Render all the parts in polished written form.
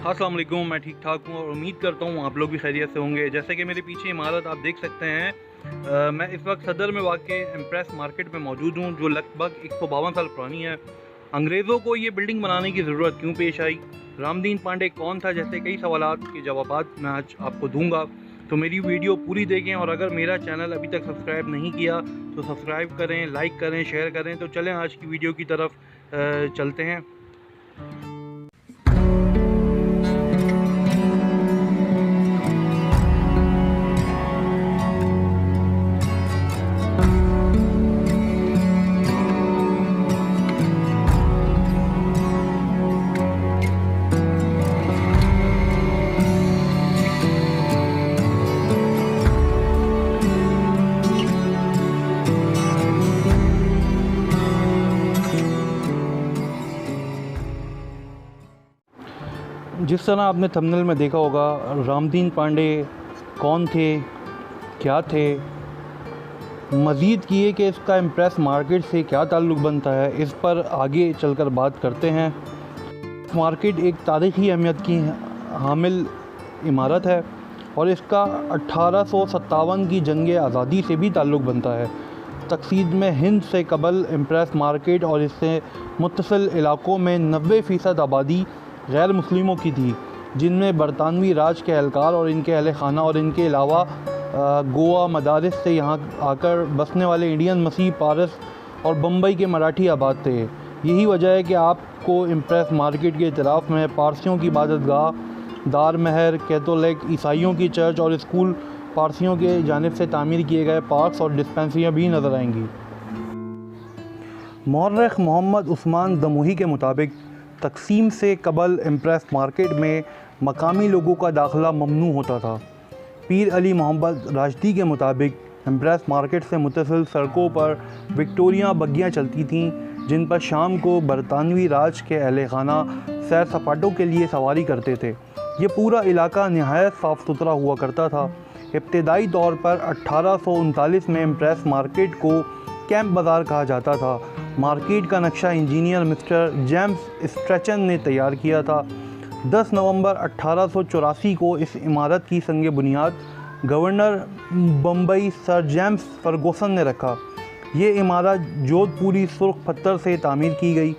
अस्सलाम वालेकुम। मैं ठीक ठाक हूँ और उम्मीद करता हूँ आप लोग भी खैरियत से होंगे। जैसे कि मेरे पीछे इमारत आप देख सकते हैं, मैं इस वक्त सदर में वाक़ इम्प्रेस मार्केट में मौजूद हूँ, जो लगभग 152 साल पुरानी है। अंग्रेज़ों को ये बिल्डिंग बनाने की ज़रूरत क्यों पेश आई, रामदीन पांडे कौन था, जैसे कई सवालात के जवाबात मैं आज आपको दूंगा। तो मेरी वीडियो पूरी देखें और अगर मेरा चैनल अभी तक सब्सक्राइब नहीं किया तो सब्सक्राइब करें, लाइक करें, शेयर करें। तो चलें आज की वीडियो की तरफ चलते हैं। जिस तरह आपने थंबनेल में देखा होगा, रामदीन पांडे कौन थे, क्या थे, मज़ीद किए कि इसका इम्प्रेस मार्केट से क्या ताल्लुक़ बनता है, इस पर आगे चलकर बात करते हैं। मार्केट एक तारीख़ी अहमियत की हामिल इमारत है और इसका 1857 की जंग आज़ादी से भी ताल्लुक़ बनता है। तक़सीद में हिंद से कबल इम्प्रेस मार्केट और इससे मुत्तसिल इलाक़ों में 90% आबादी गैर मुस्लिमों की थी, जिनमें बरतानवी राज के एहलकार और इनके अहल खाना और इनके अलावा गोवा मदारिस से यहाँ आकर बसने वाले इंडियन मसीह, पारस और बम्बई के मराठी आबाद थे। यही वजह है कि आपको इम्प्रेस मार्केट के इतराफ़ में पारसियों की इबादतगाह, दार महर, कैथोलिक, ईसाइयों की चर्च और स्कूल, पारसियों के जानिब से तामीर किए गए पार्क्स और डिस्पेंसरियाँ भी नज़र आएंगी। मौर्रख मोहम्मद उस्मान दमोही के मुताबिक तक़सीम से कबल इम्प्रेस मार्केट में मकामी लोगों का दाखिला ममनू होता था। पीर अली मोहम्मद राशदी के मुताबिक इम्प्रेस मार्केट से मुत्तसिल सड़कों पर विक्टोरिया बग्गियाँ चलती थीं, जिन पर शाम को बरतानवी राज के अहले खाना सैर सपाटों के लिए सवारी करते थे। ये पूरा इलाका नहायत साफ़ सुथरा हुआ करता था। इब्तदाई तौर पर 1839 में इम्प्रेस मार्केट को कैंप बाज़ार कहा जाता था। मार्केट का नक्शा इंजीनियर मिस्टर जेम्स स्ट्रेचन ने तैयार किया था। 10 नवंबर 1884 को इस इमारत की संग बुनियाद governor Bombay sir James Ferguson ने रखा। ये इमारत जोधपुरी सुर्ख पत्थर से तामीर की गई।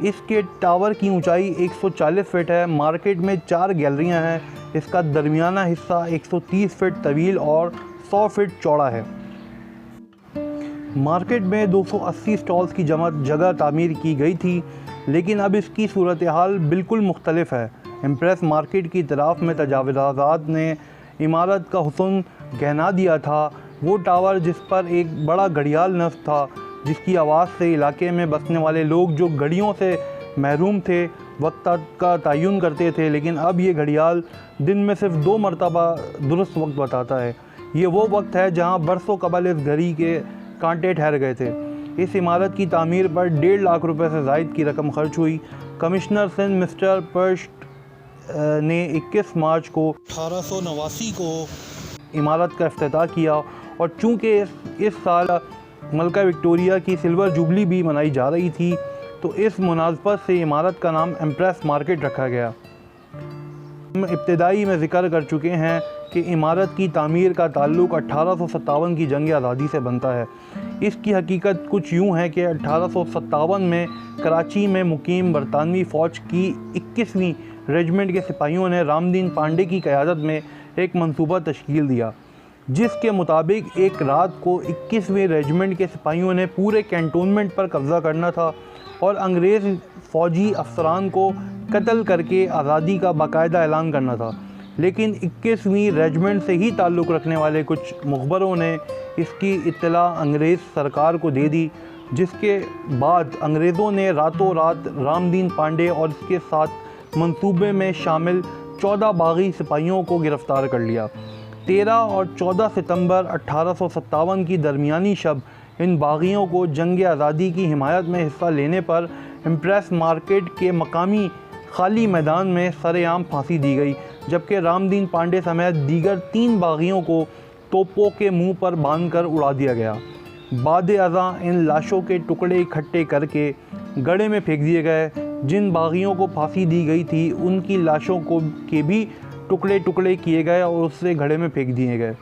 इसके टावर की ऊंचाई 140 फीट है। मार्केट में 4 गैलरियां हैं। इसका दरमियाना हिस्सा 130 फीट तवील और 100 फीट चौड़ा है। मार्केट में 280 स्टॉल्स की जगह तामीर की गई थी, लेकिन अब इसकी सूरत हाल बिल्कुल मुख्तलिफ है। इम्प्रेस मार्केट की तरफ में तजावुज़ात ने इमारत का हुस्न गहना दिया था। वो टावर जिस पर एक बड़ा घड़ियाल नस्ब था, जिसकी आवाज़ से इलाके में बसने वाले लोग जो घड़ियों से महरूम थे वक्त का तयन करते थे, लेकिन अब ये घड़ियाल दिन में सिर्फ 2 मरतबा दुरुस्त वक्त बताता है। ये वो वक्त है जहाँ बरसों कबल इस घड़ी के कांटे ठहर गए थे। इस इमारत की तामीर पर 1.5 लाख रुपए से ज़ायद की रकम खर्च हुई। कमिश्नर सिंध मिस्टर पर्स्ट ने 21 मार्च को 1889 को इमारत का इफ्तिताह किया और चूँकि इस साल मलका विक्टोरिया की सिल्वर जुबली भी मनाई जा रही थी, तो इस मुनासबत से इमारत का नाम इम्प्रेस मार्केट रखा गया। हम इब्तदाई में ज़िक्र कर चुके हैं कि इमारत की तामीर का ताल्लुक़ 1857 की जंग आज़ादी से बनता है। इसकी हकीकत कुछ यूँ है कि 1857 में कराची में मुकीम बरतानवी फ़ौज की 21वीं रेजिमेंट के सिपाहियों ने रामदीन पांडे की क़यादत में एक मंसूबा तश्कील दिया, जिसके मुताबिक एक रात को 21वीं रेजिमेंट के सिपाहियों ने पूरे कैंटोनमेंट पर कब्ज़ा करना था और अंग्रेज़ फ़ौजी अफसरान को कत्ल करके आज़ादी का बाकायदा ऐलान करना था। लेकिन 21वीं रेजिमेंट से ही ताल्लुक़ रखने वाले कुछ मुखबरों ने इसकी इत्तला अंग्रेज़ सरकार को दे दी, जिसके बाद अंग्रेज़ों ने रातों रात रामदीन पांडे और इसके साथ मंसूबे में शामिल 14 बागी सिपाहियों को गिरफ़्तार कर लिया। 13 और 14 सितंबर 1857 की दरमियानी शब इन बागियों को जंग आज़ादी की हिमायत में हिस्सा लेने पर इम्प्रेस मार्केट के मकामी खाली मैदान में सरेआम फांसी दी गई, जबकि रामदीन पांडे समेत दीगर 3 बागियों को तोपों के मुंह पर बांधकर उड़ा दिया गया। बाद अज़ां इन लाशों के टुकड़े इकट्ठे करके गड्ढे में फेंक दिए गए, जिन बागियों को फांसी दी गई थी उनकी लाशों को के भी टुकड़े टुकड़े किए गए और उससे घड़े में फेंक दिए गए।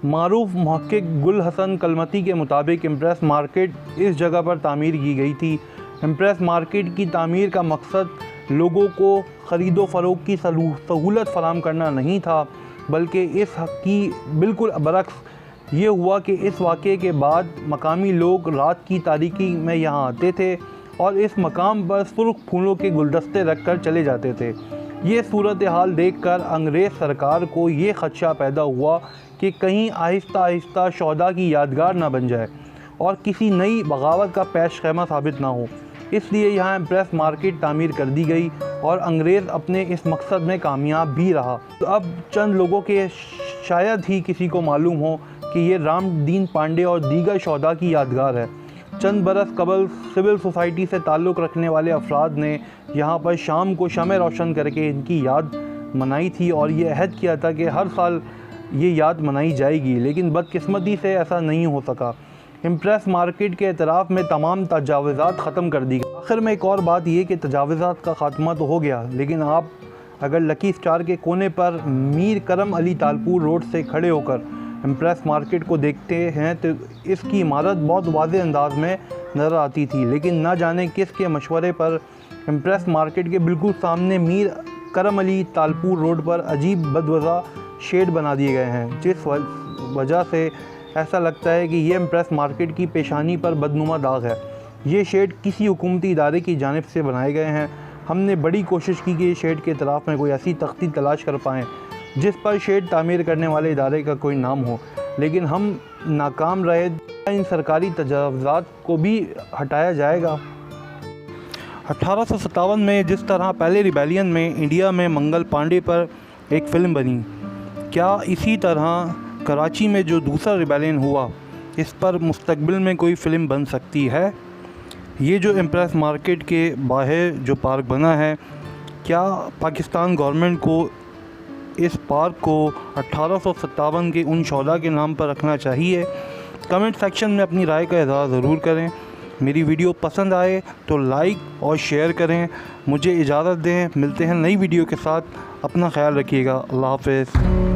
मारूफ मुहक्किक गुल हसन कलमती के मुताबिक इम्प्रेस मार्केट इस जगह पर तामीर की गई थी। इम्प्रेस मार्केट की तामीर का मकसद लोगों को ख़रीदो फ़रोख्त की सहूलत फराहम करना नहीं था, बल्कि इस हक़ की बिल्कुल बरक्स ये हुआ कि इस वाक़े के बाद मकामी लोग रात की तारीकी में यहाँ आते थे और इस मकाम पर सुर्ख फूलों के गुलदस्ते रख कर चले जाते थे। ये सूरत हाल देख कर अंग्रेज़ सरकार को ये ख़दशा पैदा हुआ कि कहीं आहिस्ता आहिस्ता शौदा की यादगार ना बन जाए और किसी नई बगावत का पेश ख़ैमा साबित ना हो। इसलिए यहाँ इम्प्रेस मार्केट तामीर कर दी गई और अंग्रेज़ अपने इस मकसद में कामयाब भी रहा। तो अब चंद लोगों के शायद ही किसी को मालूम हो कि ये रामदीन पांडे और दीगर शौदा की यादगार है। चंद बरस कबल सिविल सोसाइटी से ताल्लुक़ रखने वाले अफराद ने यहाँ पर शाम को शमे रोशन करके इनकी याद मनाई थी और ये अहद किया था कि हर साल ये याद मनाई जाएगी, लेकिन बदकिस्मती से ऐसा नहीं हो सका। इम्प्रेस मार्केट के एतराफ़ में तमाम तजावज़ात ख़त्म कर दी गई। आखिर में एक और बात ये कि तजावज़ात का ख़ात्मा तो हो गया, लेकिन आप अगर लकी स्टार के कोने पर मीर करम अली तालपुर रोड से खड़े होकर इम्प्रेस मार्केट को देखते हैं तो इसकी इमारत बहुत वाज़ेह अंदाज में नज़र आती थी, लेकिन ना जाने किसके मशवरे पर इम्प्रेस मार्केट के बिल्कुल सामने मीर करम अली तालपुर रोड पर अजीब बदवज़ा शेड बना दिए गए हैं, जिस वजह से ऐसा लगता है कि ये इम्प्रेस मार्केट की पेशानी पर बदनुमा दाग है। ये शेड किसी हुकूमती इदारे की जानिब से बनाए गए हैं। हमने बड़ी कोशिश की कि ये शेड के इतराफ़ में कोई ऐसी तख्ती तलाश कर पाएँ जिस पर शेड तामीर करने वाले इदारे का कोई नाम हो, लेकिन हम नाकाम रहे। इन सरकारी तजावज़ात को भी हटाया जाएगा। 1857 में जिस तरह पहले रिबेलियन में इंडिया में मंगल पांडे पर एक फ़िल्म बनी, क्या इसी तरह कराची में जो दूसरा रिबेलियन हुआ इस पर मुस्तकबिल में कोई फ़िल्म बन सकती है? ये जो इम्प्रेस मार्केट के बाहर जो पार्क बना है, क्या पाकिस्तान गवर्नमेंट को इस पार्क को 1857 के उन शौदा के नाम पर रखना चाहिए? कमेंट सेक्शन में अपनी राय का इज़हार ज़रूर करें। मेरी वीडियो पसंद आए तो लाइक और शेयर करें। मुझे इजाज़त दें, मिलते हैं नई वीडियो के साथ। अपना ख्याल रखिएगा। अल्लाह हाफ़िज़।